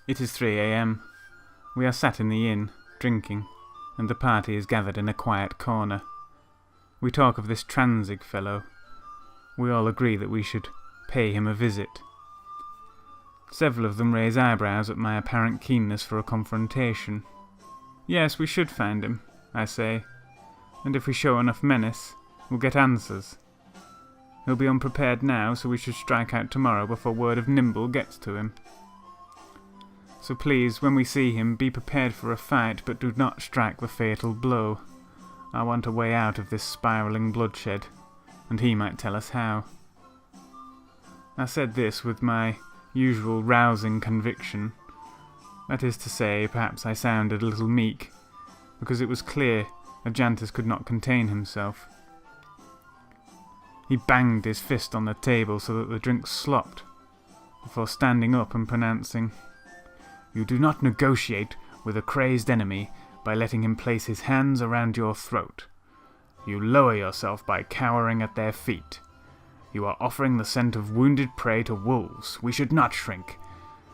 It is 3 a.m. We are sat in the inn, drinking, and the party is gathered in a quiet corner. We talk of this Transig fellow. We all agree that we should pay him a visit. Several of them raise eyebrows at my apparent keenness for a confrontation. Yes, we should find him, I say, and if we show enough menace, we'll get answers. He'll be unprepared now, so we should strike out tomorrow before word of Nimble gets to him. So please, when we see him, be prepared for a fight, but do not strike the fatal blow. I want a way out of this spiralling bloodshed, and he might tell us how. I said this with my usual rousing conviction. That is to say, perhaps I sounded a little meek, because it was clear Ajantus could not contain himself. He banged his fist on the table so that the drink slopped, before standing up and pronouncing, "You do not negotiate with a crazed enemy by letting him place his hands around your throat. You lower yourself by cowering at their feet. You are offering the scent of wounded prey to wolves. We should not shrink.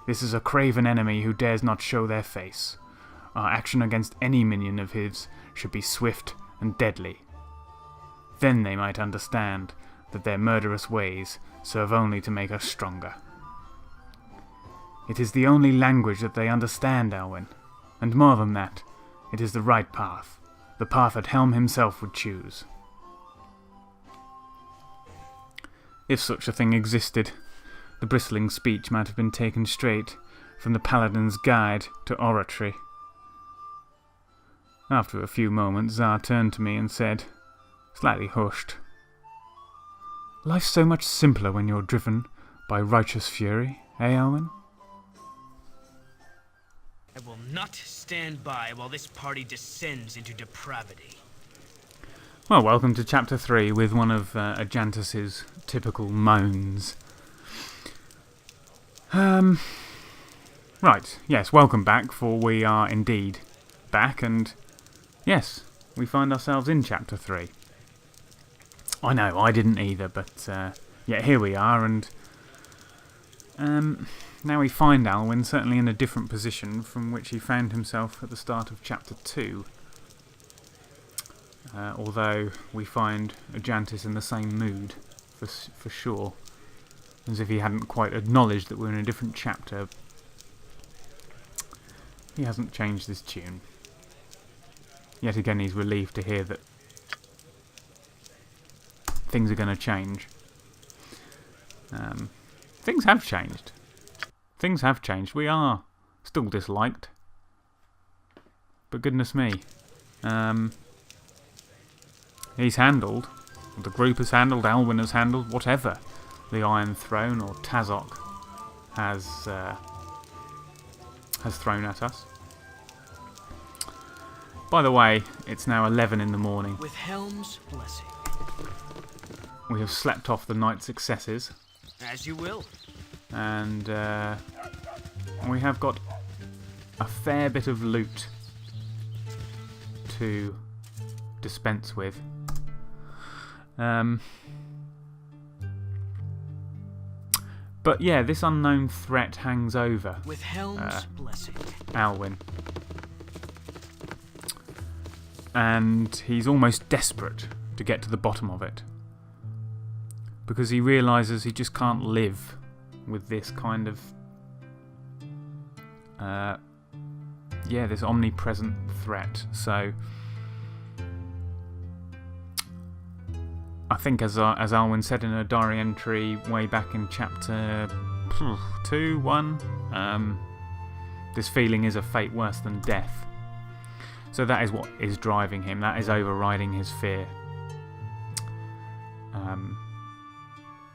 This is a craven enemy who dares not show their face. Our action against any minion of his should be swift and deadly. Then they might understand that their murderous ways serve only to make us stronger. It is the only language that they understand, Alwyn. And more than that, it is the right path. The path that Helm himself would choose. If such a thing existed, the bristling speech might have been taken straight from the Paladin's Guide to Oratory. After a few moments, Zar turned to me and said, slightly hushed, "Life's so much simpler when you're driven by righteous fury, eh, Alwyn?" I will not stand by while this party descends into depravity. Well, welcome to Chapter 3 with one of Ajantus's typical moans. Right, yes, welcome back, for we are indeed back, and yes, we find ourselves in Chapter 3. I know, I didn't either, but yeah, here we are, and now we find Alwyn certainly in a different position from which he found himself at the start of Chapter 2. Although we find Ajantus in the same mood, for sure, as if he hadn't quite acknowledged that we're in a different chapter. He hasn't changed his tune. Yet again, he's relieved to hear that things are going to change. Things have changed. Things have changed. We are still disliked. But goodness me. He's handled, the group has handled, Alwyn has handled, whatever the Iron Throne or Tazok has thrown at us. By the way, it's now 11 in the morning. With Helm's blessing. We have slept off the night's successes. As you will. And we have got a fair bit of loot to dispense with. But yeah, this unknown threat hangs over with Helm's blessing. Alwyn. And he's almost desperate to get to the bottom of it. Because he realises he just can't live with this kind of this omnipresent threat. So I think as Alwyn said in her diary entry way back in chapter 2, 1, this feeling is a fate worse than death. So that is what is driving him. That is overriding his fear.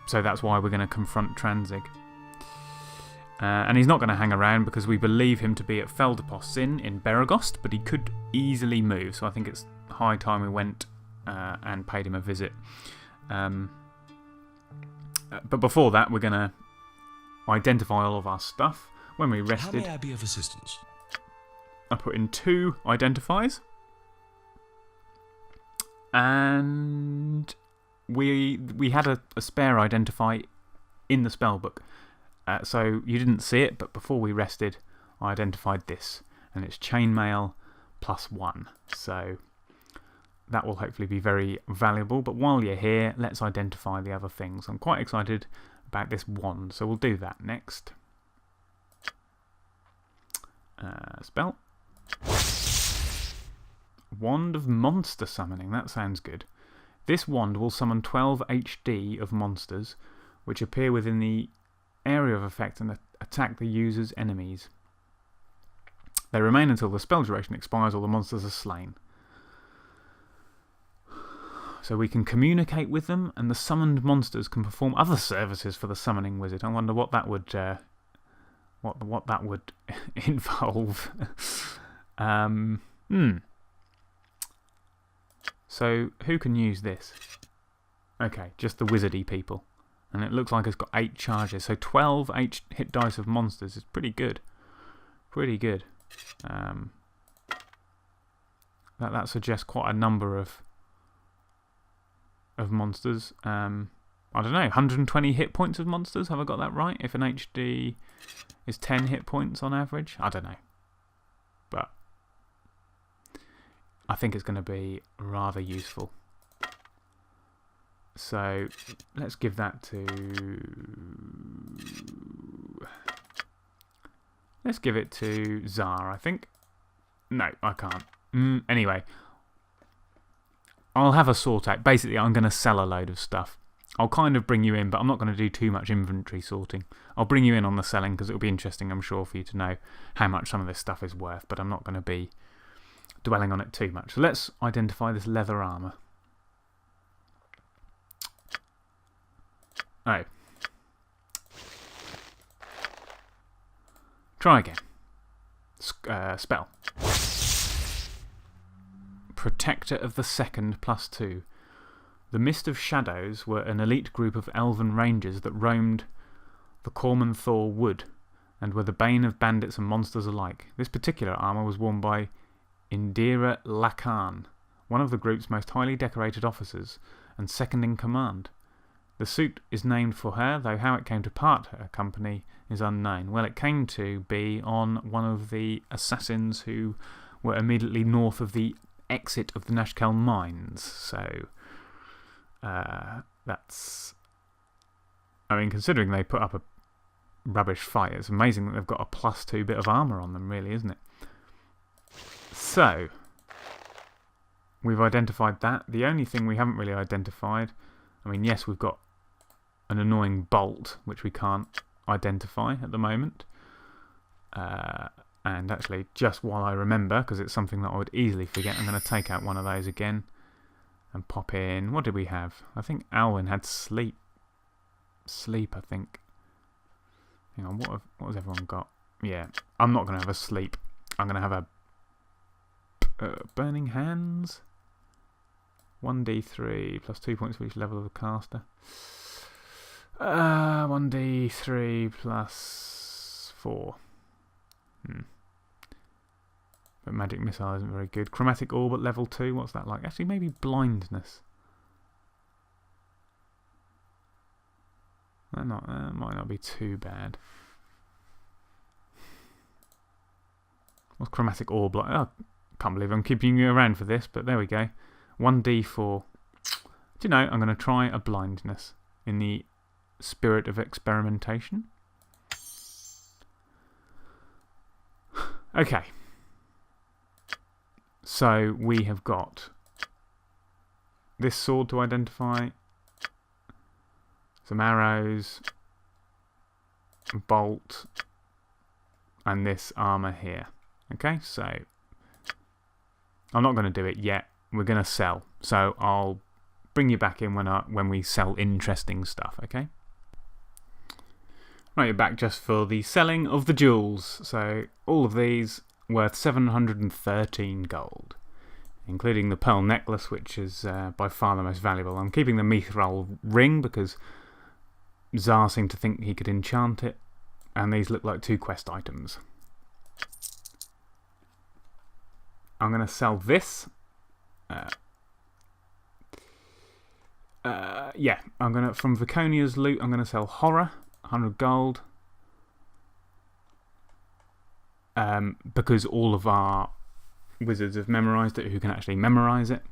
So that's why we're going to confront Transig. And he's not going to hang around because we believe him to be at Feldepost's Inn in Beregost, but he could easily move. So I think it's high time we went and paid him a visit. But before that, we're going to identify all of our stuff. When we rested, how may I be of assistance? I put in 2 identifiers, and we had a spare identify in the spellbook. So you didn't see it, but before we rested, I identified this, and it's chainmail +1. So that will hopefully be very valuable. But while you're here, let's identify the other things. I'm quite excited about this wand, so we'll do that next. Spell. Wand of Monster Summoning. That sounds good. This wand will summon 12 HD of monsters, which appear within the area of effect and attack the user's enemies. They remain until the spell duration expires or the monsters are slain. So we can communicate with them, and the summoned monsters can perform other services for the summoning wizard. I wonder what that would what that would involve. So who can use this? Okay, just the wizardy people. And it looks like it's got 8 charges. So 12 hit dice of monsters is pretty good. Pretty good. That suggests quite a number of monsters. I don't know, 120 hit points of monsters? Have I got that right? If an HD is 10 hit points on average? I don't know. But I think it's going to be rather useful. So let's give that to... Let's give it to Zar, I think. No, I can't. Anyway, I'll have a sort out. Basically, I'm going to sell a load of stuff. I'll kind of bring you in, but I'm not going to do too much inventory sorting. I'll bring you in on the selling because it'll be interesting, I'm sure, for you to know how much some of this stuff is worth, but I'm not going to be dwelling on it too much. So let's identify this leather armour. Oh. Try again. Spell. Protector of the Second +2. The Mist of Shadows were an elite group of elven rangers that roamed the Corman Thor Wood and were the bane of bandits and monsters alike. This particular armour was worn by Indira Lakan, one of the group's most highly decorated officers and second in command. The suit is named for her, though how it came to part her company is unknown. Well, it came to be on one of the assassins who were immediately north of the exit of the Nashkel mines. So, that's... I mean, considering they put up a rubbish fight, it's amazing that they've got a +2 bit of armour on them, really, isn't it? So, we've identified that. The only thing we haven't really identified... I mean, yes, we've got an annoying bolt, which we can't identify at the moment. And actually, just while I remember, because it's something that I would easily forget, I'm going to take out one of those again and pop in. What did we have? I think Alwyn had sleep. Sleep, I think. Hang on, what has everyone got? Yeah, I'm not going to have a sleep. I'm going to have a burning hands. 1d3 plus 2 points for each level of the caster. 1d3 plus 4. But magic missile isn't very good. Chromatic orb at level 2. What's that like? Actually, maybe blindness. That might not be too bad. What's chromatic orb like? Oh, can't believe I'm keeping you around for this, but there we go. 1d4. Do you know, I'm going to try a blindness in the spirit of experimentation. Okay. So we have got this sword to identify, some arrows, a bolt, and this armour here. Okay, so I'm not going to do it yet. We're going to sell. So I'll bring you back in when we sell interesting stuff, okay? Right, you're back just for the selling of the jewels. So all of these worth 713 gold, including the pearl necklace, which is by far the most valuable. I'm keeping the mithril ring because Zar seemed to think he could enchant it, and these look like 2 quest items. I'm going to sell this. Yeah, from Viconia's loot, I'm going to sell horror, 100 gold. because all of our wizards have memorised it who can actually memorise it.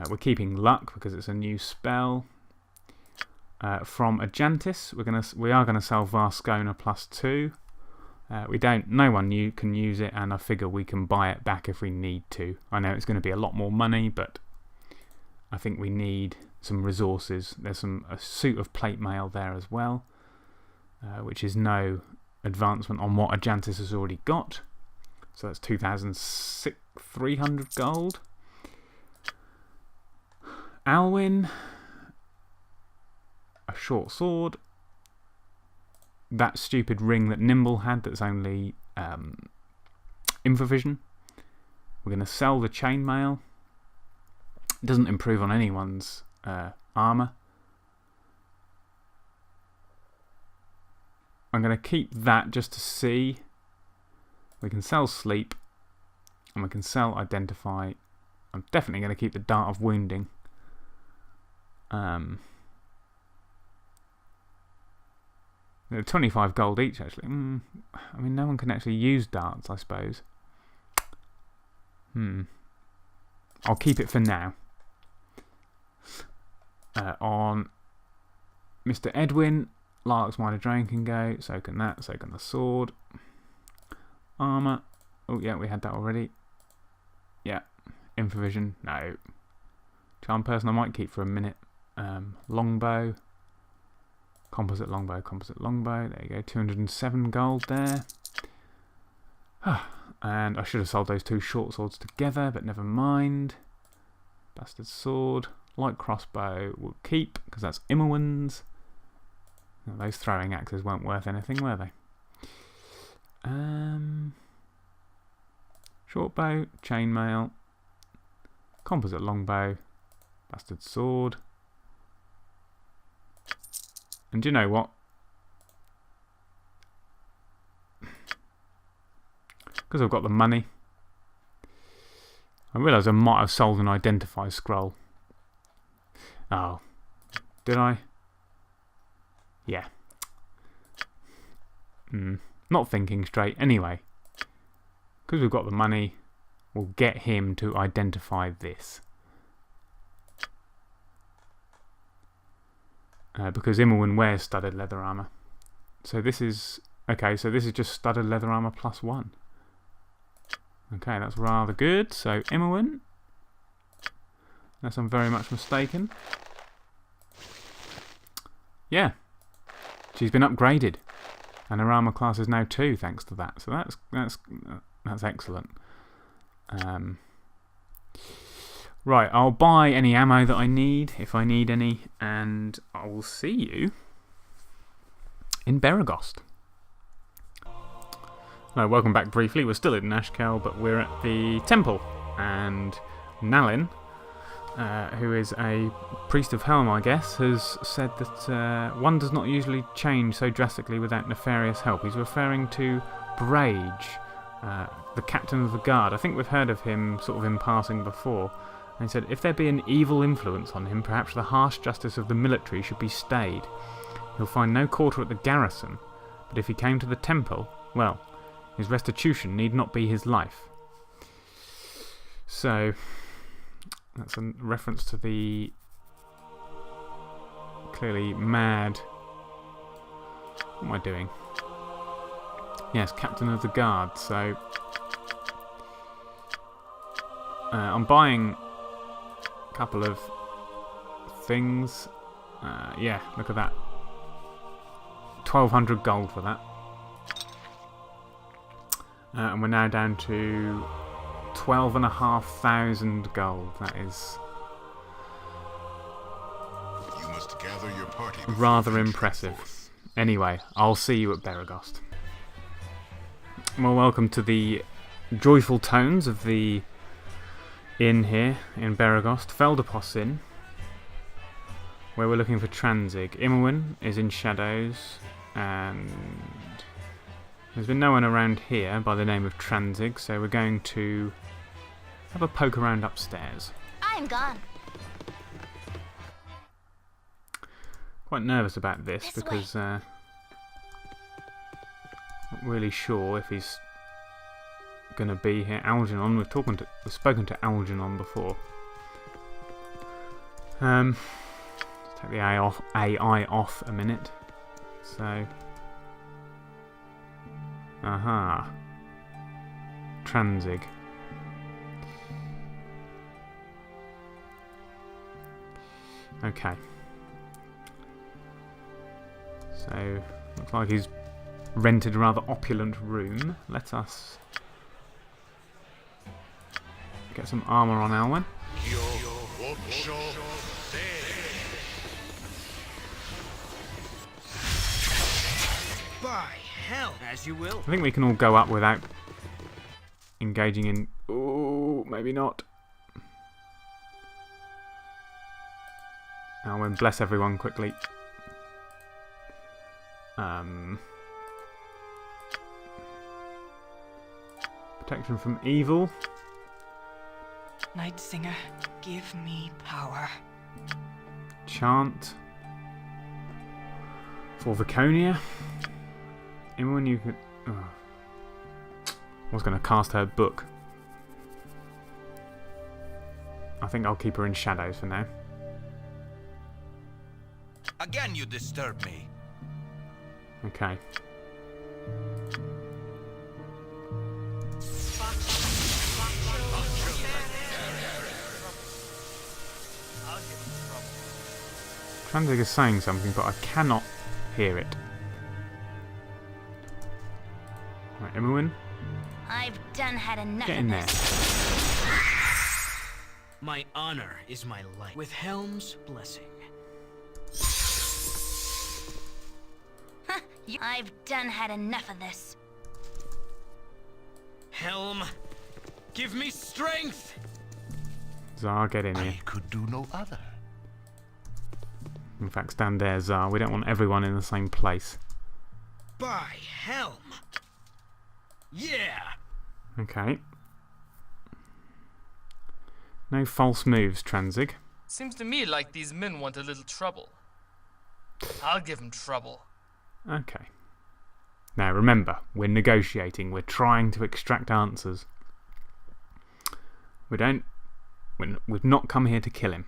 We're keeping luck because it's a new spell. From Ajantis, we are gonna sell Varscona +2. No one can use it, and I figure we can buy it back if we need to. I know it's going to be a lot more money, but I think we need some resources. There's a suit of plate mail there as well, which is no advancement on what Ajantis has already got. So that's 2,300 gold. Alwyn, a short sword. That stupid ring that Nimble had that's only Infovision. We're going to sell the chainmail. It doesn't improve on anyone's armour. I'm going to keep that just to see. We can sell sleep. And we can sell identify. I'm definitely going to keep the dart of wounding. 25 gold each, actually. I mean, no one can actually use darts, I suppose. I'll keep it for now. On Mr. Edwin, Lark's Minor Drain can go. So can that. So can the sword. Armour. Oh, yeah, we had that already. Yeah. Infovision. No. Charm Person I might keep for a minute. Longbow. Composite longbow, there you go, 207 gold there. And I should have sold those two short swords together, but never mind. Bastard sword, light crossbow we'll keep, because that's Imowen's. Those throwing axes weren't worth anything, were they? Short bow, chainmail, composite longbow, bastard sword. And do you know what? Because I've got the money, I realise I might have sold an identify scroll. Oh, did I? Yeah. Not thinking straight. Anyway, because we've got the money, we'll get him to identify this. Because Imowen wears studded leather armour. So this is... Okay, so this is just studded leather armour +1. Okay, that's rather good. So Imowen, unless I'm very much mistaken. Yeah. She's been upgraded. And her armour class is now 2 thanks to that. So that's excellent. Right, I'll buy any ammo that I need, if I need any, and I will see you in Beregost. Hello, welcome back briefly. We're still in Nashkel, but we're at the temple, and Nalin, who is a priest of Helm, I guess, has said that one does not usually change so drastically without nefarious help. He's referring to Brage, the captain of the guard. I think we've heard of him sort of in passing before. And he said, if there be an evil influence on him, perhaps the harsh justice of the military should be stayed. He'll find no quarter at the garrison, but if he came to the temple, well, his restitution need not be his life. So, that's a reference to the clearly mad... What am I doing? Yes, captain of the guard, so... I'm buying a couple of things. Yeah, look at that. 1,200 gold for that. And we're now down to 12,500 gold. That is you must gather your party rather impressive. Anyway, I'll see you at Beregost. Well, welcome to the joyful tones of the inn here in Beregost, Feldepos Inn, where we're looking for Transig. Imowen is in shadows, and there's been no one around here by the name of Transig, so we're going to have a poke around upstairs. I'm gone. Quite nervous about this because really sure if he's going to be here. Algernon, we've spoken to Algernon before. Let's take the AI off a minute. So, aha, Transig. Okay. So, looks like he's rented a rather opulent room. Let us get some armour on Alwyn. By hell, as you will. I think we can all go up without engaging in... Ooh, maybe not. Alwyn, bless everyone quickly. Protection from evil. Night Singer, give me power. Chant. For Viconia. Anyone you could... Oh. I was going to cast her book. I think I'll keep her in shadows for now. Again, you disturb me. Okay. Transig is saying something, but I cannot hear it. Right, Alwyn, I've done had enough get of in there. this. My honor is my life. With Helm's blessing. I've done had enough of this. Helm, give me strength! Zar, get in here. I could do no other. In fact, stand there, Zar. We don't want everyone in the same place. By Helm! Yeah! Okay. No false moves, Transig. Seems to me like these men want a little trouble. I'll give them trouble. Okay. Now remember, we're negotiating. We're trying to extract answers. We've not come here to kill him.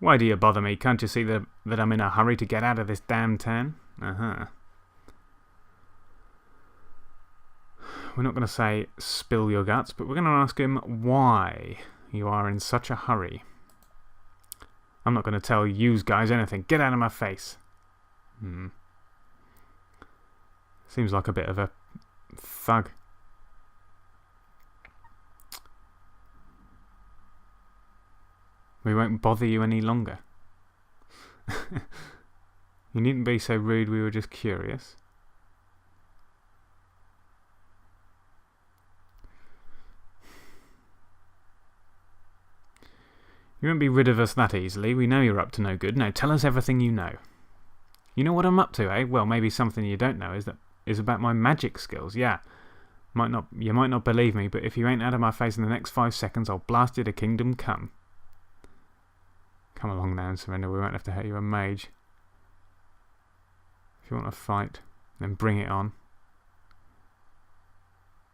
Why do you bother me? Can't you see that I'm in a hurry to get out of this damn town? Uh-huh. We're not going to say spill your guts, but we're going to ask him why you are in such a hurry. I'm not going to tell you guys anything. Get out of my face. Seems like a bit of a thug. We won't bother you any longer. You needn't be so rude, we were just curious. You won't be rid of us that easily. We know you're up to no good. Now tell us everything you know. You know what I'm up to, eh? Well, maybe something you don't know is about my magic skills. Yeah. You might not believe me, but if you ain't out of my face in the next 5 seconds, I'll blast you to Kingdom Come. Come along now and surrender. We won't have to hurt you a mage. If you want to fight, then bring it on.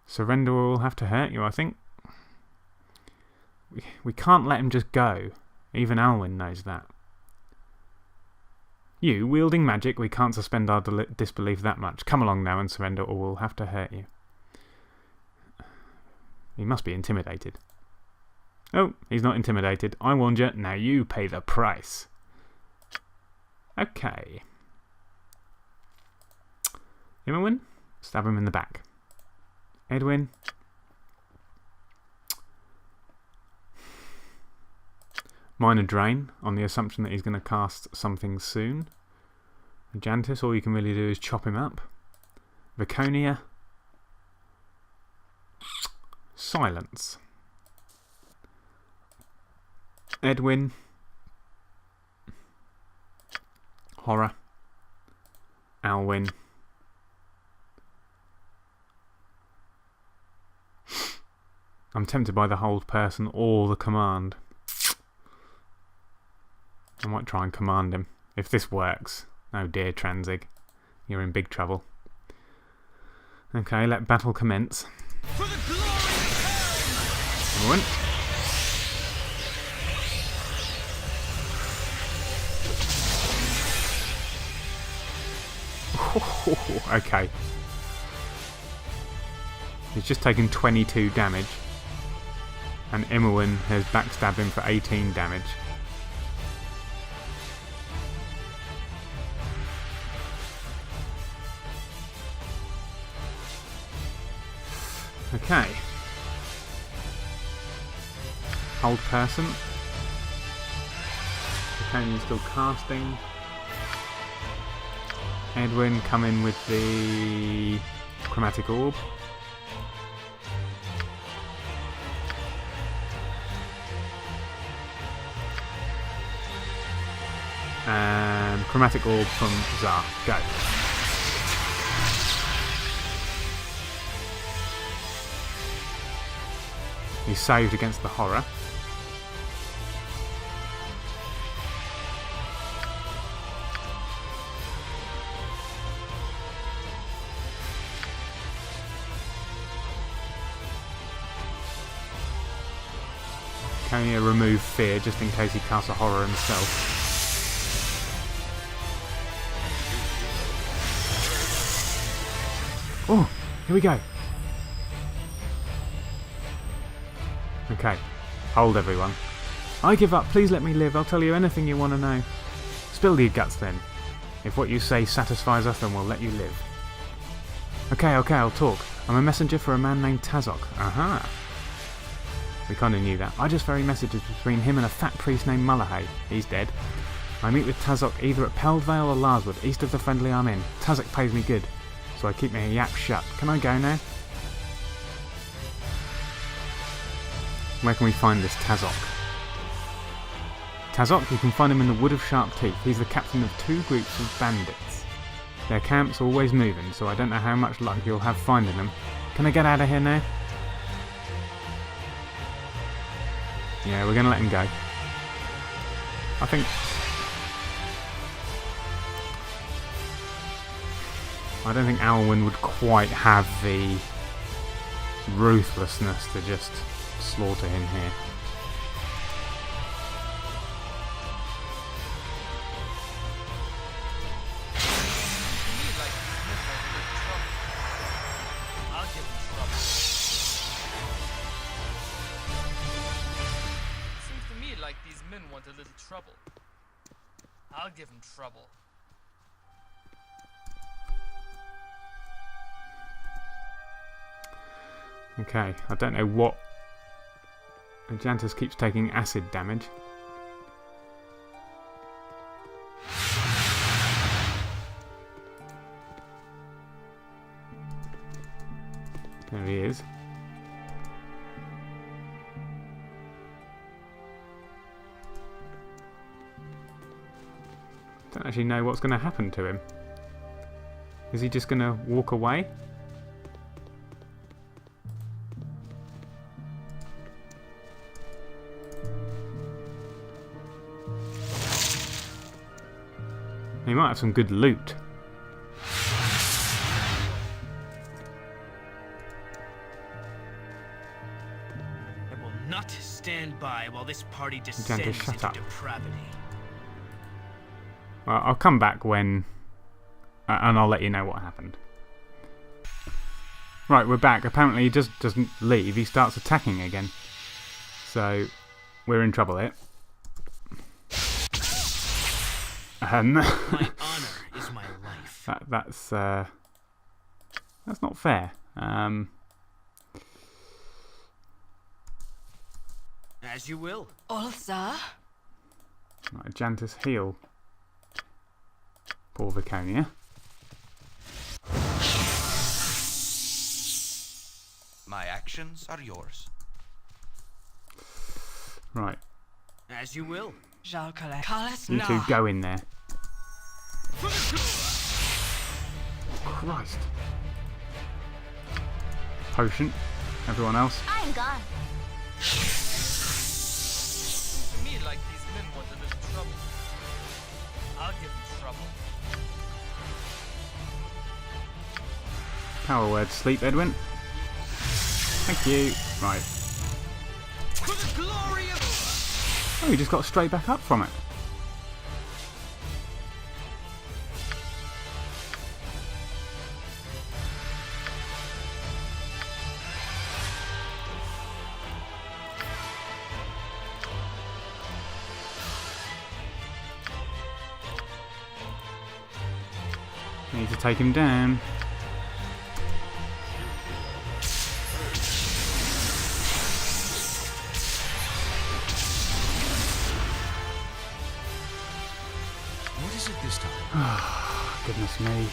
Surrender or we'll have to hurt you, I think. We can't let him just go. Even Alwyn knows that. You, wielding magic, we can't suspend our disbelief that much. Come along now and surrender or we'll have to hurt you. He must be intimidated. Oh, he's not intimidated. I warned you. Now you pay the price. Okay. Edwin, stab him in the back. Edwin. Minor drain, on the assumption that he's going to cast something soon. Jantis, all you can really do is chop him up. Viconia. Silence. Edwin. Horror. Alwyn. I'm tempted by the hold person or the command. I might try and command him. If this works. Oh dear, Transig. You're in big trouble. Okay, let battle commence. For the glory of Alwyn. Okay. He's just taken 22 damage. And Alwyn has backstabbed him for 18 damage. Okay. Hold person. Draconian still casting. Edwin come in with the chromatic orb. And chromatic orb from Zar. Go. He's saved against the horror. Can you remove fear just in case he casts a horror himself? Oh, here we go. Okay, hold everyone. I give up, please let me live, I'll tell you anything you want to know. Spill your guts then. If what you say satisfies us, then we'll let you live. Okay, I'll talk. I'm a messenger for a man named Tazok. Aha. We kinda knew that. I just ferry messages between him and a fat priest named Mullahay. He's dead. I meet with Tazok either at Peldvale or Larswood, east of the friendly I'm in. Tazok pays me good, so I keep my yap shut. Can I go now? Where can we find this Tazok? Tazok, you can find him in the Wood of Sharp Teeth. He's the captain of 2 groups of bandits. Their camp's always moving, so I don't know how much luck you'll have finding them. Can I get out of here now? Yeah, we're going to let him go. I don't think Alwyn would quite have the ruthlessness to just slaughter him here. I'll give him trouble. Okay, I don't know what... Ajantus keeps taking acid damage. There he is. Don't actually know what's going to happen to him. Is he just going to walk away? He might have some good loot. I will not stand by while this party descends into depravity. Well, I'll come back when... and I'll let you know what happened. Right, we're back. Apparently he just doesn't leave. He starts attacking again. So, we're in trouble here. My honor is my life. That's not fair. As you will. Ulsa? Right, Jantus heal. Poor Viconia. My actions are yours. Right. As you will. You two go in there. Christ. Potion. Everyone else. I'm gone. To me, like these men want a little trouble. I'll give them trouble. Power word sleep, Edwin. Thank you. Right. For the glory of... Oh, he just got straight back up from it. Need to take him down. What is it this time? Goodness me.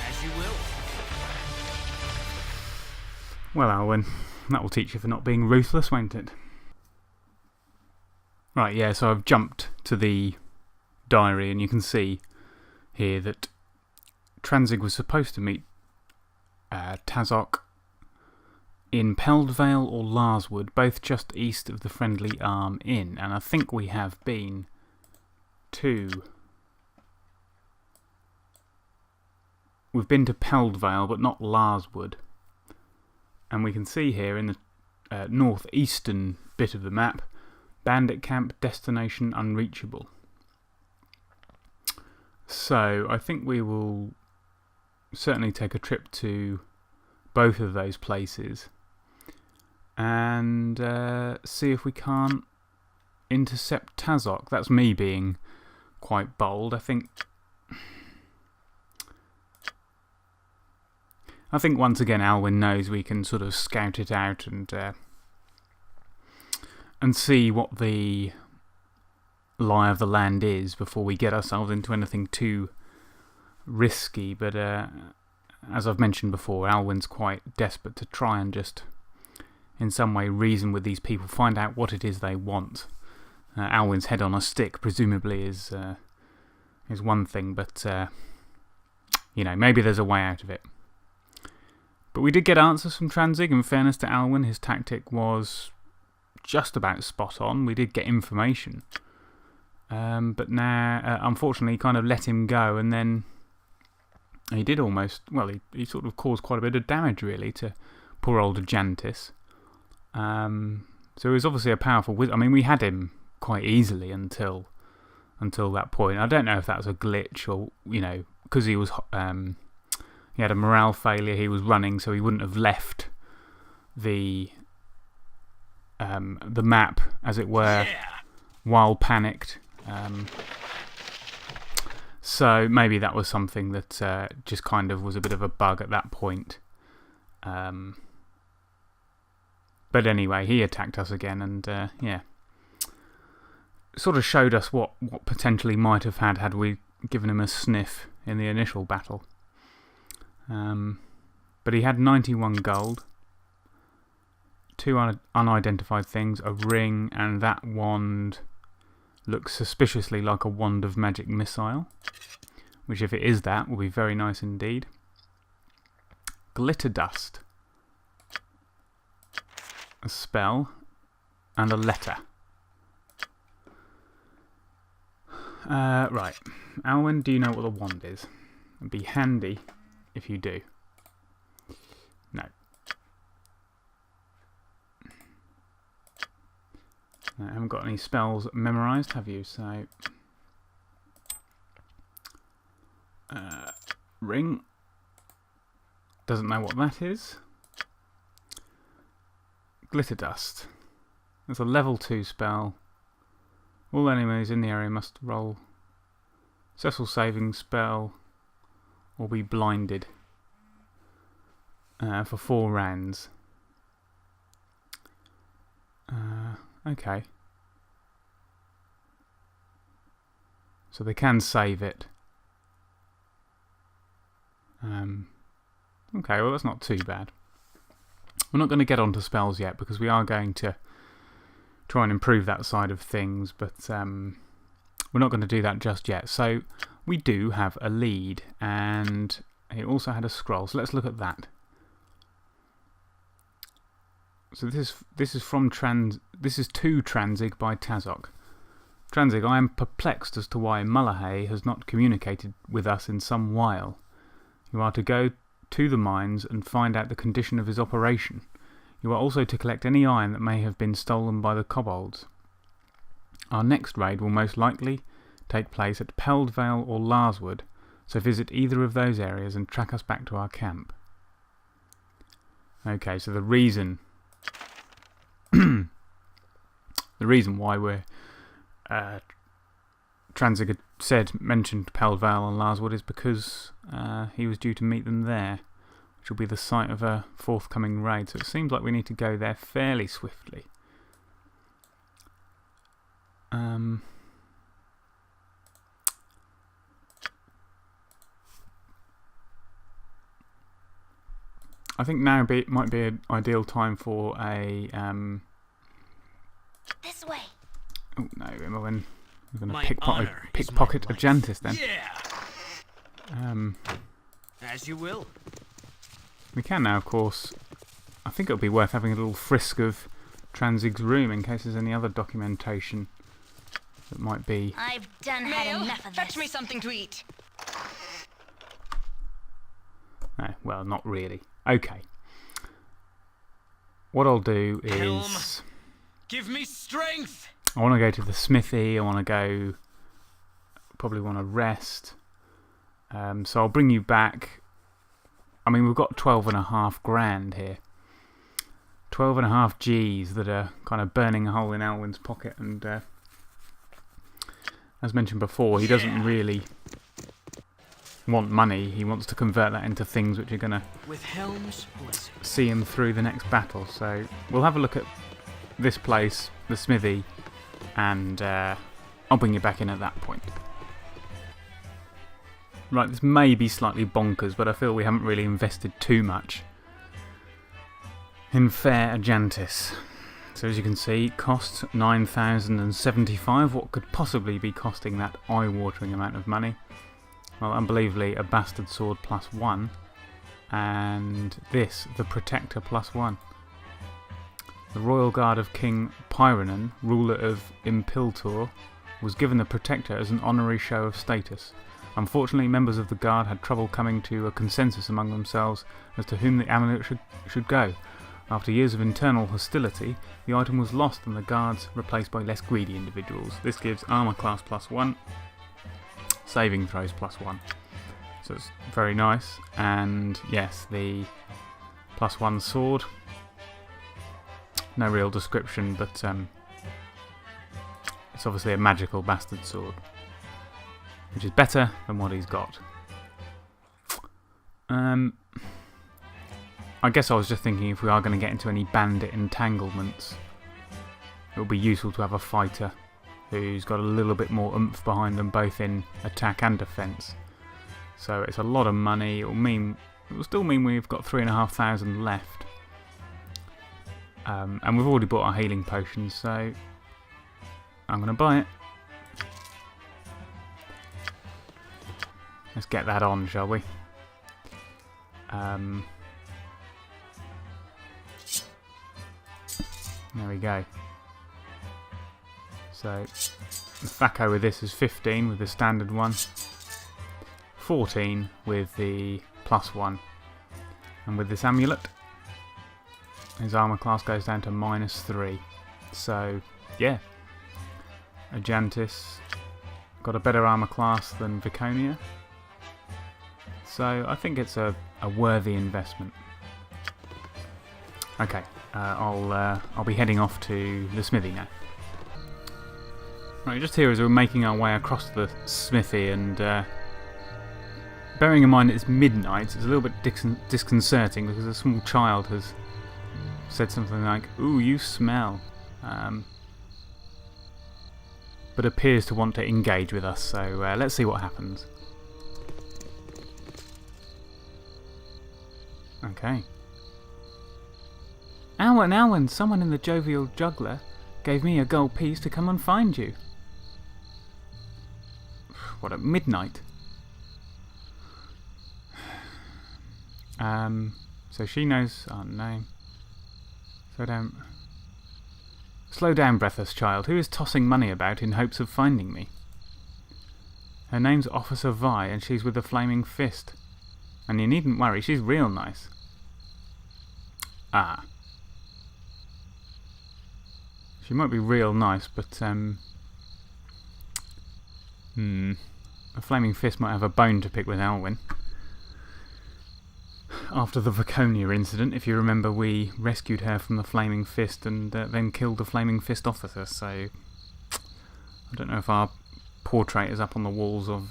As you will. Well, Alwyn, that will teach you for not being ruthless, won't it? Right, yeah, so I've jumped to the diary, and you can see here that Tranzig was supposed to meet Tazok in Peldvale or Larswood, both just east of the Friendly Arm Inn, and I think we have been to... We've been to Peldvale, but not Larswood. And we can see here in the northeastern bit of the map, Bandit Camp, destination unreachable. So I think we will certainly take a trip to both of those places and see if we can't intercept Tazok. That's me being quite bold. I think once again Alwyn knows we can sort of scout it out and see what the lie of the land is before we get ourselves into anything too risky. But as I've mentioned before, Alwyn's quite desperate to try and just in some way reason with these people, find out what it is they want. Alwyn's head on a stick presumably is one thing, but you know, maybe there's a way out of it. But we did get answers from Tranzig. In fairness to Alwyn, his tactic was just about spot on. We did get information. But now, unfortunately, kind of let him go, and then he did almost, well, he sort of caused quite a bit of damage, really, to poor old Ajantis. So he was obviously a powerful wizard. I mean, we had him quite easily until that point. I don't know if that was a glitch or, you know, because he was... he had a morale failure, he was running, so he wouldn't have left the map, as it were, while panicked. So maybe that was something that just kind of was a bit of a bug at that point. But anyway, he attacked us again, and yeah, sort of showed us what potentially might have had we given him a sniff in the initial battle. But he had 91 gold, 2 unidentified things, a ring, and that wand looks suspiciously like a wand of magic missile, which, if it is that, will be very nice indeed. Glitter dust, a spell, and a letter. Right, Alwyn, do you know what the wand is? It'd be handy if you do. No. I haven't got any spells memorised, have you? So, ring. Doesn't know what that is. Glitter dust. It's a level 2 spell. All enemies in the area must roll successful saving spell or be blinded for 4 rounds. Okay. So they can save it. Okay, well that's not too bad. We're not going to get onto spells yet because we are going to try and improve that side of things, but we're not going to do that just yet. So we do have a lead, and he also had a scroll, so let's look at that. So this is from this is to Tranzig by Tazok. Tranzig, I am perplexed as to why Mullahay has not communicated with us in some while. You are to go to the mines and find out the condition of his operation. You are also to collect any iron that may have been stolen by the kobolds. Our next raid will most likely take place at Peldvale or Larswood, so visit either of those areas and track us back to our camp. Okay, so the reason why we're Tranzig had mentioned Peldvale and Larswood is because he was due to meet them there, which will be the site of a forthcoming raid. So it seems like we need to go there fairly swiftly. I think now might be an ideal time for a This way. oh no, we're going My to honor is pickpocket my a Jantis then. Yeah. As you will. We can now, of course. I think it would be worth having a little frisk of Tranzig's room in case there's any other documentation that might be. I've done had Mail, enough of fetch this. me something to eat. No, well, not really. Okay. What I'll do is. Helm. Give me strength! I want to go to the smithy. I want to go. Probably want to rest. So I'll bring you back. I mean, we've got 12.5 grand here. 12.5 G's that are kind of burning a hole in Alwyn's pocket. And as mentioned before, he doesn't really want money. He wants to convert that into things which are going to With Helm's blessing. see him through the next battle. So we'll have a look at this place, the smithy, and I'll bring you back in at that point. Right, this may be slightly bonkers, but I feel we haven't really invested too much in Fair Ajantis. So as you can see, it costs 9,075. What could possibly be costing that eye-watering amount of money? Well, unbelievably, a bastard sword +1, and this, the Protector +1. The Royal Guard of King Pyronen, ruler of Impiltor, was given the Protector as an honorary show of status. Unfortunately, members of the Guard had trouble coming to a consensus among themselves as to whom the amulet should go. After years of internal hostility, the item was lost and the Guards replaced by less greedy individuals. This gives armour class +1, saving throws +1. So it's very nice. And yes, the +1 sword. No real description, but it's obviously a magical bastard sword, which is better than what he's got. I guess I was just thinking if we are going to get into any bandit entanglements, it would be useful to have a fighter who's got a little bit more oomph behind them, both in attack and defence. So it's a lot of money. It will still mean we've got 3,500 left. And we've already bought our healing potions, so I'm going to buy it. Let's get that on, shall we? There we go. So the FACO with this is 15 with the standard one, 14 with the +1, and with this amulet his armour class goes down to -3. So yeah, Ajantis got a better armour class than Viconia, so I think it's a worthy investment. Okay, I'll be heading off to the smithy now. Right, just here as we're making our way across the smithy, and bearing in mind it's midnight, it's a little bit disconcerting because a small child has said something like, "Ooh, you smell," but appears to want to engage with us, so let's see what happens. Okay. Alwyn, someone in the jovial juggler gave me a gold piece to come and find you. What, at midnight? So she knows our name. Slow down, breathless child. Who is tossing money about in hopes of finding me? Her name's Officer Vi, and she's with a flaming fist. And you needn't worry, she's real nice. Ah. She might be real nice, but, a flaming fist might have a bone to pick with Alwyn. After the Vaconia incident, if you remember, we rescued her from the flaming fist and then killed the flaming fist officer, so I don't know if our portrait is up on the walls of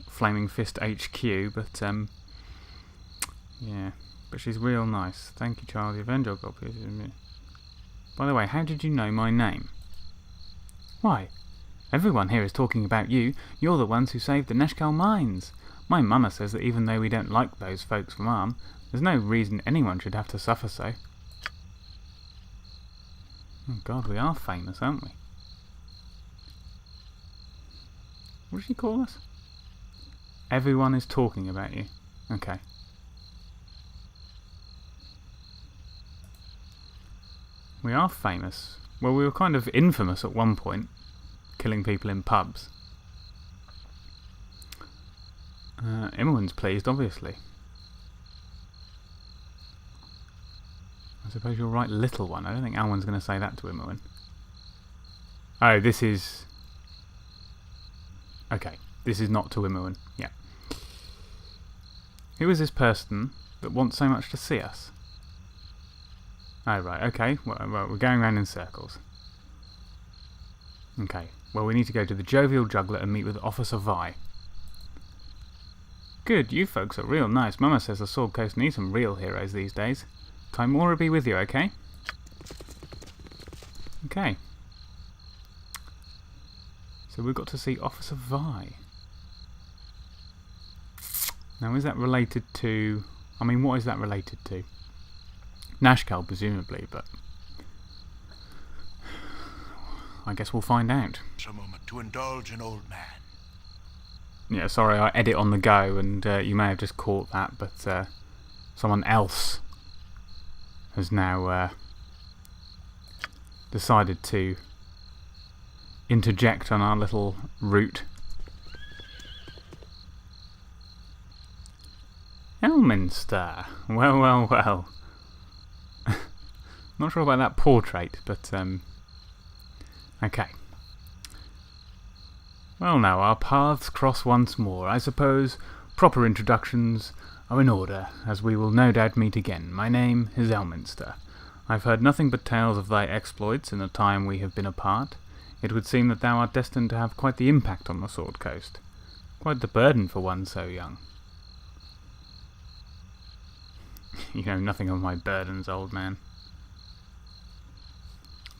Flaming Fist HQ, but yeah, but she's real nice. Thank you, Charlie. Avenger got pieces of me. By the way, how did you know my name? Why, everyone here is talking about you. You're the ones who saved the Neshkal mines. My mama says that even though we don't like those folks from Arm, there's no reason anyone should have to suffer so. Oh God, we are famous, aren't we? What does she call us? Everyone is talking about you. Okay. We are famous. Well, we were kind of infamous at one point, killing people in pubs. Imowen's pleased, obviously. I suppose you're right, little one. I don't think Alwyn's going to say that to Imowen. Oh, this is... Okay, this is not to Imowen. Yeah. Who is this person that wants so much to see us? Oh, right, okay. Well, we're going round in circles. Okay, well, we need to go to the Jovial Juggler and meet with Officer Vi. Good, you folks are real nice. Mama says the Sword Coast needs some real heroes these days. Timora be with you, okay? Okay. So we've got to see Officer Vi. Now, is that related to... I mean, what is that related to? Nashkal, presumably, but... I guess we'll find out. A moment to indulge an old man. Yeah, sorry, I edit on the go, and you may have just caught that, but someone else has now decided to interject on our little route. Elminster. Well, well, well. Not sure about that portrait, but okay. Well, now our paths cross once more. I suppose proper introductions are in order, as we will no doubt meet again. My name is Elminster. I've heard nothing but tales of thy exploits in the time we have been apart. It would seem that thou art destined to have quite the impact on the Sword Coast. Quite the burden for one so young. You know nothing of my burdens, old man.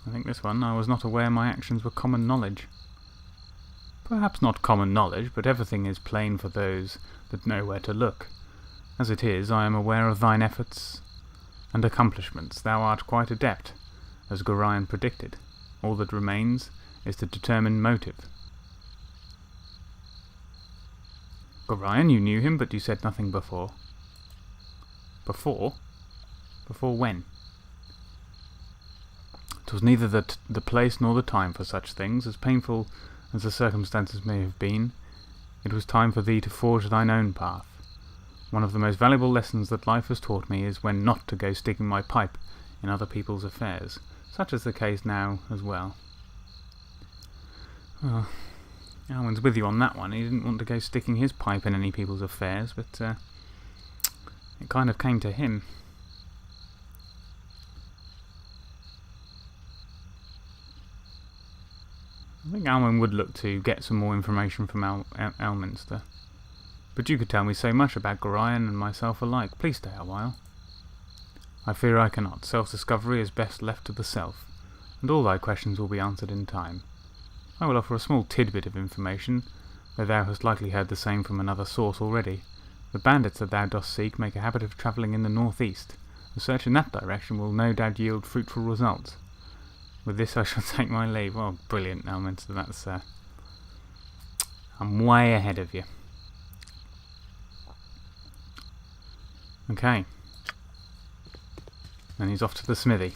I think this one, I was not aware my actions were common knowledge. Perhaps not common knowledge, but everything is plain for those that know where to look. As it is, I am aware of thine efforts and accomplishments. Thou art quite adept, as Gorion predicted. All that remains is to determine motive. Gorion, you knew him, but you said nothing before. Before? Before when? 'Twas neither the place nor the time for such things. As painful as the circumstances may have been, it was time for thee to forge thine own path. One of the most valuable lessons that life has taught me is when not to go sticking my pipe in other people's affairs. Such is the case now as well. Well, Alwyn's with you on that one. He didn't want to go sticking his pipe in any people's affairs, but it kind of came to him. I think Alwyn would look to get some more information from Elminster. But you could tell me so much about Gorion and myself alike. Please stay a while. I fear I cannot. Self-discovery is best left to the self, and all thy questions will be answered in time. I will offer a small tidbit of information, though thou hast likely heard the same from another source already. The bandits that thou dost seek make a habit of travelling in the northeast. A search in that direction will no doubt yield fruitful results. With this I shall take my leave. Well, brilliant, Alwyn. So that's... I'm way ahead of you. Okay. And he's off to the smithy.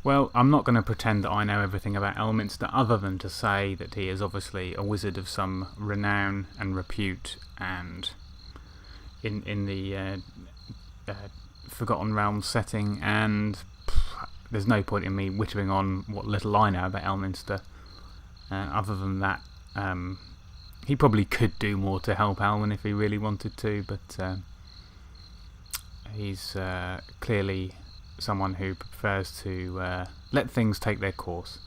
Well, I'm not going to pretend that I know everything about Elminster other than to say that he is obviously a wizard of some renown and repute, and in the Forgotten Realms setting, and there's no point in me whittering on what little I know about Elminster. Other than that, he probably could do more to help Alwyn if he really wanted to, but he's clearly someone who prefers to let things take their course.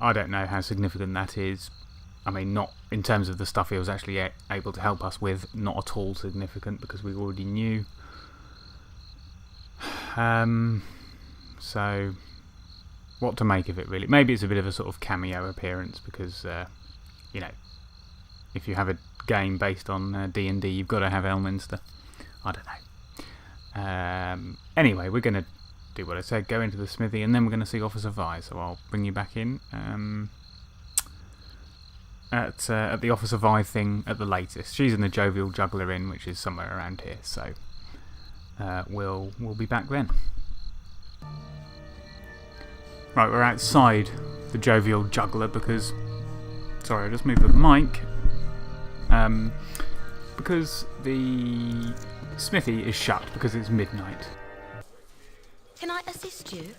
I don't know how significant that is. I mean, not in terms of the stuff he was actually able to help us with, not at all significant, because we already knew. So, what to make of it, really? Maybe it's a bit of a sort of cameo appearance, because, you know, if you have a game based on D&D, you've got to have Elminster. I don't know. Anyway, we're going to do what I said, go into the smithy, and then we're going to see Officer Vi, so I'll bring you back in at the Officer Vi thing at the latest. She's in the Jovial Juggler Inn, which is somewhere around here, so we'll be back then. Right, we're outside the Jovial Juggler because... Sorry, I just moved the mic. Because the smithy is shut because it's midnight. Can I assist you?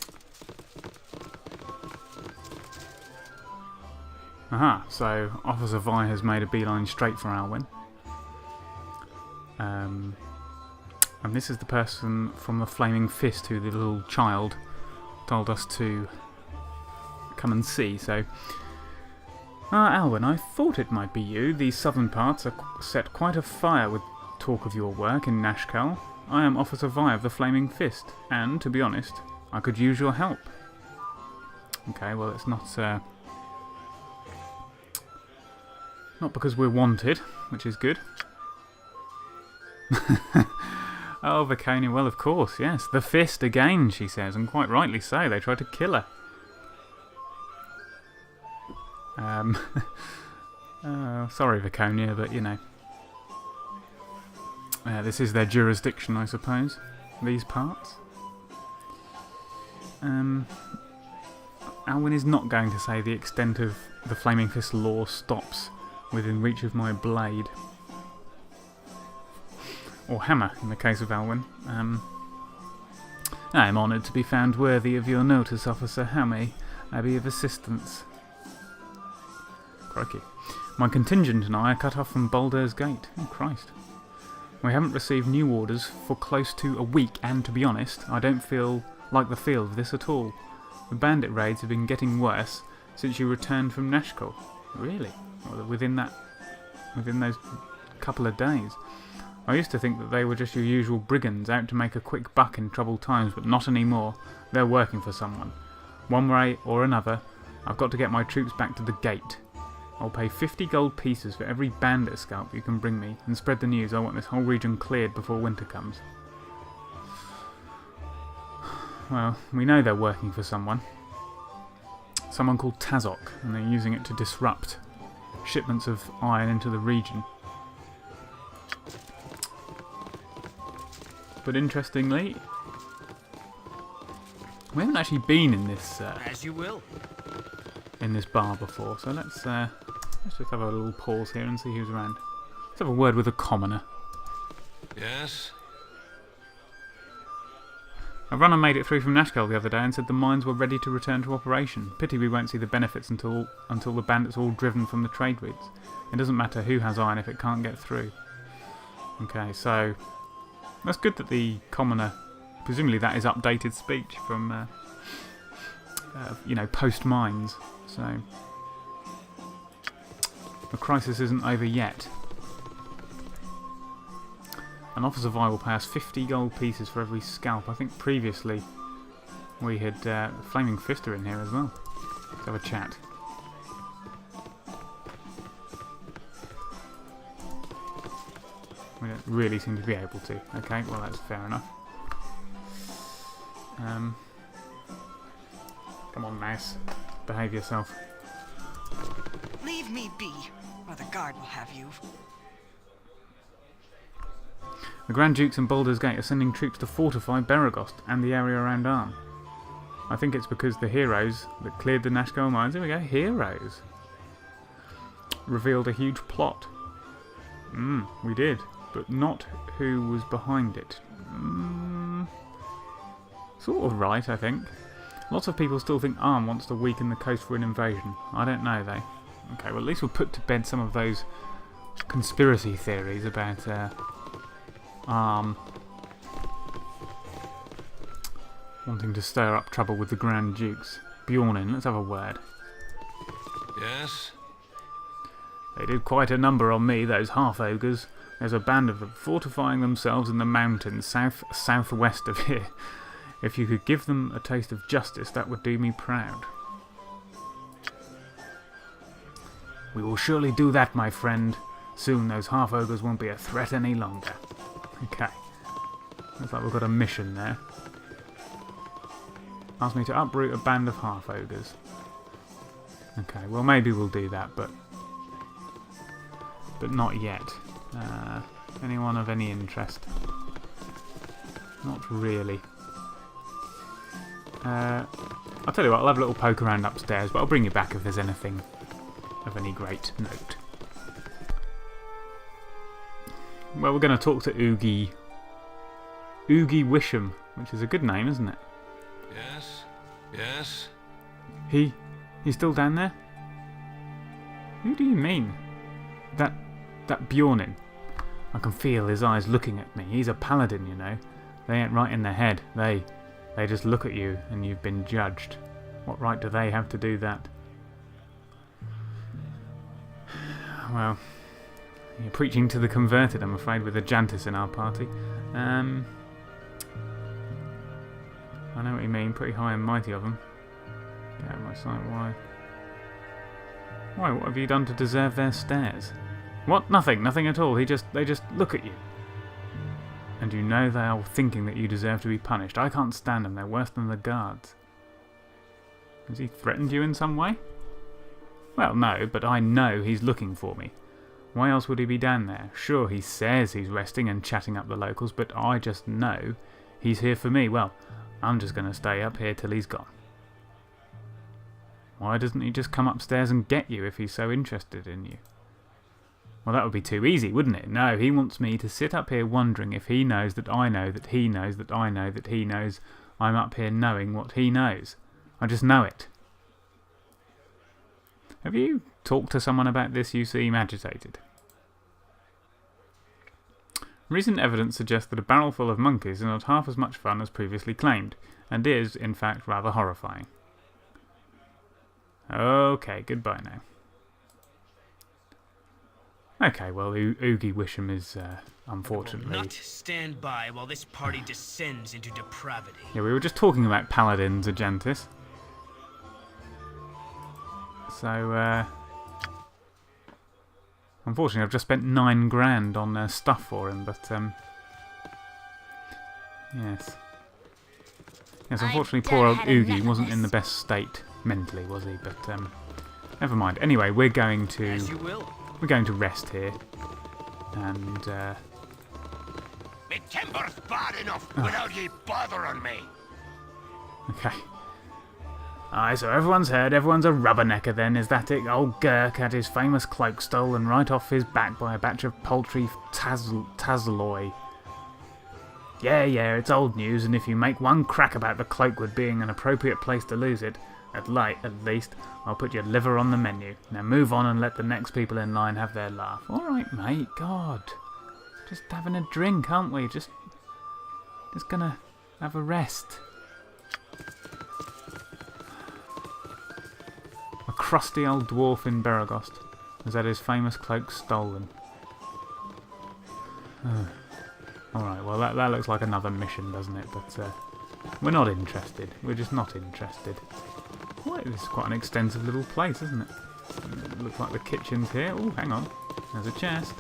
Aha, so Officer Vi has made a beeline straight for Alwyn. And this is the person from the Flaming Fist who the little child told us to come and see, so... Alwyn, I thought it might be you. These southern parts are set quite afire with talk of your work in Nashkel. I am Officer Vi of the Flaming Fist, and, to be honest, I could use your help. Okay, well, it's not because we're wanted, which is good. Oh, Viconia, well, of course, yes. The Fist again, she says, and quite rightly so. They tried to kill her. Sorry, Viconia, but, you know. This is their jurisdiction, I suppose. These parts. Alwyn is not going to say the extent of the Flaming Fist law stops within reach of my blade. Or hammer, in the case of Alwyn. I am honoured to be found worthy of your notice, Officer. How may I be of assistance? Crikey. My contingent and I are cut off from Baldur's Gate. Oh, Christ. We haven't received new orders for close to a week, and to be honest, I don't like the feel of this at all. The bandit raids have been getting worse since you returned from Nashkel. Really? Well, within those couple of days. I used to think that they were just your usual brigands out to make a quick buck in troubled times, but not anymore. They're working for someone. One way or another, I've got to get my troops back to the gate. I'll pay 50 gold pieces for every bandit scalp you can bring me, and spread the news. I want this whole region cleared before winter comes. Well, we know they're working for someone. Someone called Tazok, and they're using it to disrupt shipments of iron into the region. But interestingly, we haven't actually been in this As you will. in this bar before, so let's just have a little pause here and see who's around. Let's have a word with a commoner. Yes? A runner made it through from Nashkel the other day and said the mines were ready to return to operation. Pity we won't see the benefits until the bandits are all driven from the trade routes. It doesn't matter who has iron if it can't get through. Okay, so that's good that the commoner, presumably that is updated speech from post mines. So the crisis isn't over yet. An Officer Vi will pay us 50 gold pieces for every scalp. I think previously we had Flaming Fister in here as well. Let's have a chat. We don't really seem to be able to. Okay, well that's fair enough. Come on, mouse. Behave yourself. Leave me be, or the guard will have you. The Grand Dukes and Baldur's Gate are sending troops to fortify Beregost and the area around Arm. I think it's because the heroes that cleared the Nashkel mines, there we go, heroes, revealed a huge plot. We did, but not who was behind it. Sort of right, I think. Lots of people still think Arm wants to weaken the coast for an invasion. I don't know, though. Okay, well, at least we'll put to bed some of those conspiracy theories about Arm wanting to stir up trouble with the Grand Dukes. Bjornin, let's have a word. Yes? They did quite a number on me, those half-ogres. There's a band of them fortifying themselves in the mountains southwest of here. If you could give them a taste of justice, that would do me proud. We will surely do that, my friend. Soon those half-ogres won't be a threat any longer. Okay. Looks like we've got a mission there. Asked me to uproot a band of half-ogres. Okay, well maybe we'll do that, but not yet. Anyone of any interest? Not really. I'll tell you what, I'll have a little poke around upstairs, but I'll bring you back if there's anything of any great note. Well, we're going to talk to Oogie Wisham, which is a good name, isn't it? Yes? Yes? He's still down there? Who do you mean? That Bjornin. I can feel his eyes looking at me. He's a paladin, you know. They ain't right in their head. They just look at you and you've been judged. What right do they have to do that? Well, you're preaching to the converted, I'm afraid, with a Jantis in our party. I know what you mean, pretty high and mighty of them. Get out of my sight, why? Why, what have you done to deserve their stares? What? Nothing at all. They just look at you. And you know they are thinking that you deserve to be punished. I can't stand them, they're worse than the guards. Has he threatened you in some way? Well, no, but I know he's looking for me. Why else would he be down there? Sure, he says he's resting and chatting up the locals, but I just know he's here for me. Well, I'm just going to stay up here till he's gone. Why doesn't he just come upstairs and get you if he's so interested in you? Well, that would be too easy, wouldn't it? No, he wants me to sit up here wondering if he knows that I know that he knows that I know that he knows I'm up here knowing what he knows. I just know it. Have you talked to someone about this? You seem agitated. Recent evidence suggests that a barrel full of monkeys is not half as much fun as previously claimed, and is, in fact, rather horrifying. Okay, goodbye now. Okay, well, Oogie Wisham is, unfortunately... I will not stand by while this party descends into depravity. Yeah, we were just talking about paladins, Agentis. So, unfortunately, I've just spent 9 grand on stuff for him, but, yes. Yes, unfortunately, poor old Oogie wasn't in the best state mentally, was he? But, never mind. Anyway, we're going to... As you will. We're going to rest here, and Me timber's bad enough without ye bothering me. okay. Aye, so everyone's heard, everyone's a rubbernecker then, is that it? Old Gurk had his famous cloak stolen right off his back by a batch of paltry Tazloy. Yeah, it's old news, and if you make one crack about the cloakwood being an appropriate place to lose it, at least, I'll put your liver on the menu. Now move on and let the next people in line have their laugh. Alright, mate, God. Just having a drink, aren't we? Just gonna have a rest. A crusty old dwarf in Beregost has had his famous cloak stolen. Alright, well that looks like another mission, doesn't it? But we're not interested. We're just not interested. Well, this is quite an extensive little place, isn't it? Looks like the kitchen's here. Oh, hang on. There's a chest.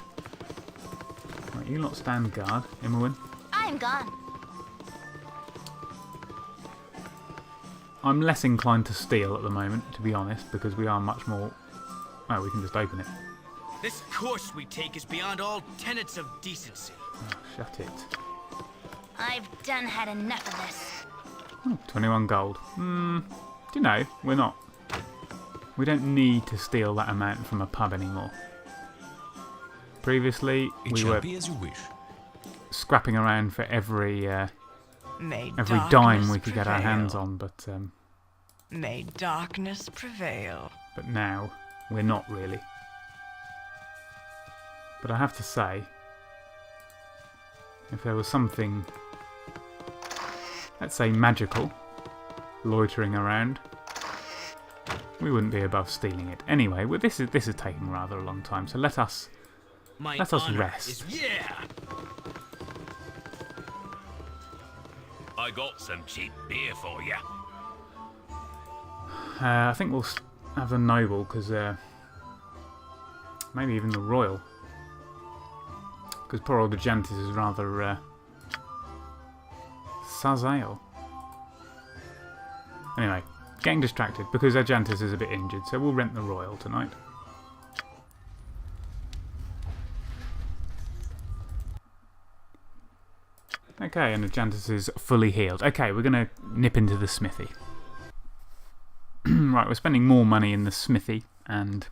Right, you lot stand guard, Imowen. I'm gone. I'm less inclined to steal at the moment, to be honest, because we are much more... Oh, we can just open it. This course we take is beyond all tenets of decency. Oh, shut it. I've done had enough of this. Oh, 21 gold. Do you know, we're not... We don't need to steal that amount from a pub anymore. Previously, we were be as you wish. scrapping around for every May dime we could get our hands on, but May darkness prevail. now we're not really. But I have to say, if there was something, let's say magical, loitering around, we wouldn't be above stealing it. Anyway, well, this is taking rather a long time, so let us honor rest. is- yeah! I got some cheap beer for you. I think we'll have the noble, because maybe even the royal. Because poor old Ajantis is rather Sazale. Anyway, getting distracted because Ajantis is a bit injured, so we'll rent the royal tonight. Okay, and Ajantis is fully healed. Okay, we're going to nip into the smithy. Right, we're spending more money in the smithy, and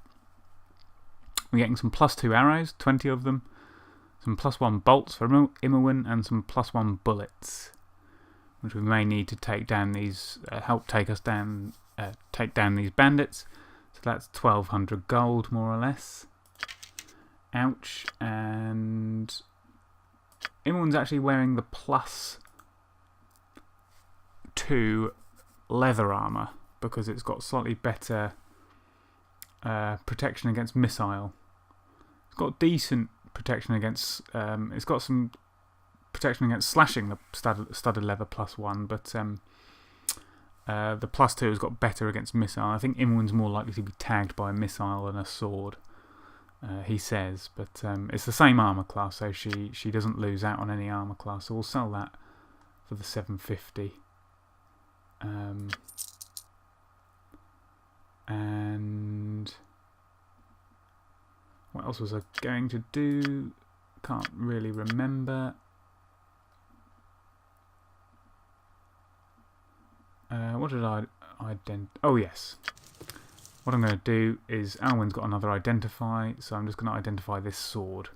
we're getting some +2 arrows, 20 of them, some +1 bolts for Immerwin, and some +1 bullets, which we may need to take down these, help take us down, take down these bandits. So that's 1200 gold, more or less. Ouch, and Immerwin's actually wearing the +2 leather armour, because it's got slightly better protection against missile. It's got decent protection against... it's got some protection against slashing, the studded leather +1, but the +2 has got better against missile. I think Imwin's more likely to be tagged by a missile than a sword, he says, but it's the same armour class, so she doesn't lose out on any armour class, so we'll sell that for the 750. And what else was I going to do? Can't really remember. What did I oh yes. What I'm going to do is Alwyn's got another identify, so I'm just going to identify this sword.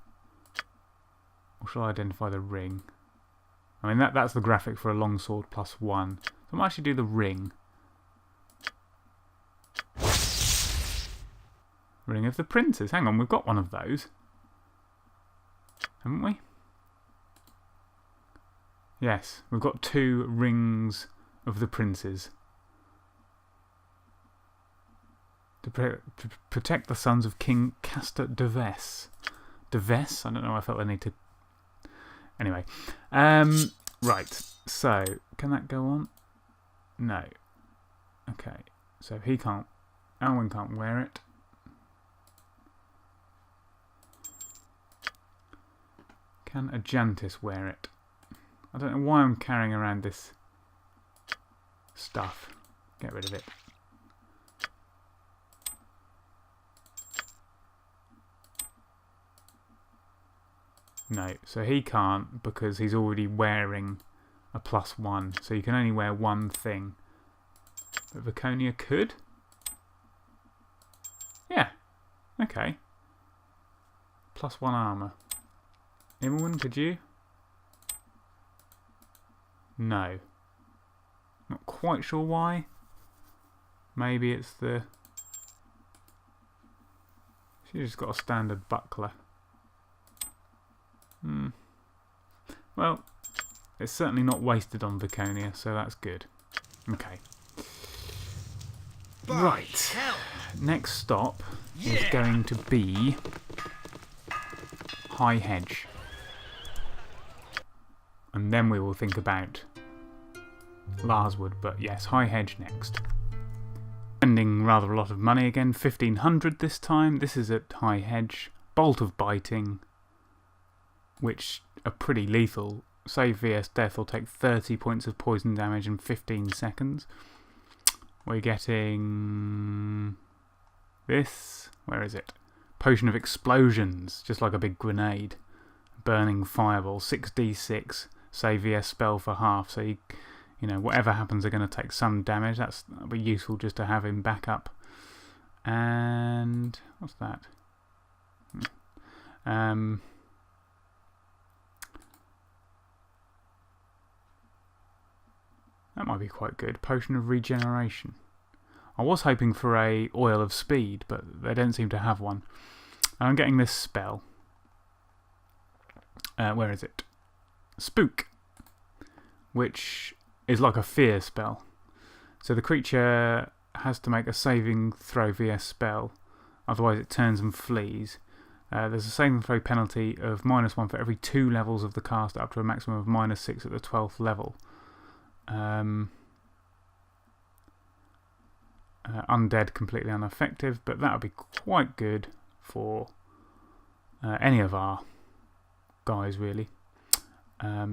Or shall I identify the ring? I mean that's the graphic for a long sword +1. So I might actually do the ring. Ring of the Princes. Hang on, we've got one of those. Haven't we? Yes, we've got 2 rings of the Princes. To protect the sons of King Castor Deves. Deves? I don't know, I felt I need to... Anyway. Right, so, can that go on? No. Okay, so he can't... Alwyn can't wear it. Can Ajantis wear it? I don't know why I'm carrying around this stuff. Get rid of it. No, so he can't because he's already wearing a +1. So you can only wear one thing. But Viconia could? Yeah. Okay. +1 armour. Immerwin, could you? No. Not quite sure why. Maybe it's the... She's just got a standard buckler. Well, it's certainly not wasted on Viconia, so that's good. Okay. Right. Next stop is going to be High Hedge. And then we will think about Larswood, but yes, High Hedge next. Spending rather a lot of money again, 1500 this time. This is at High Hedge. Bolt of Biting, which are pretty lethal. Save vs death will take 30 points of poison damage in 15 seconds. we're getting this. Where is it? Potion of explosions, just like a big grenade. Burning fireball, 6d6. Save VS spell for half. So you know, whatever happens, they're going to take some damage. That'll be useful just to have him back up. And what's that? That might be quite good. Potion of regeneration. I was hoping for a oil of speed, but they don't seem to have one. And I'm getting this spell. Where is it? Spook, which is like a fear spell. So the creature has to make a saving throw vs spell, otherwise it turns and flees. There's a saving throw penalty of -1 for every 2 levels of the cast, up to a maximum of -6 at the 12th level. Undead, completely ineffective, but that would be quite good for any of our guys, really.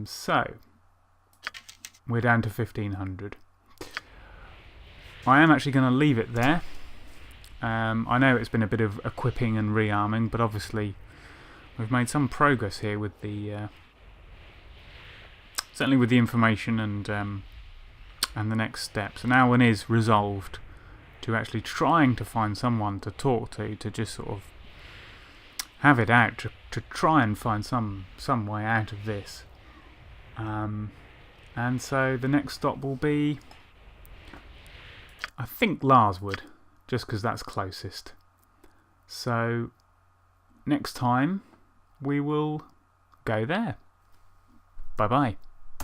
So we're down to 1500. I am actually going to leave it there. I know it's been a bit of equipping and rearming, but obviously we've made some progress here with the certainly with the information and the next steps. And Alwyn is resolved to actually trying to find someone to talk to just sort of have it out, to try and find some way out of this. And so the next stop will be, I think, Larswood, just because that's closest. So next time we will go there. Bye bye.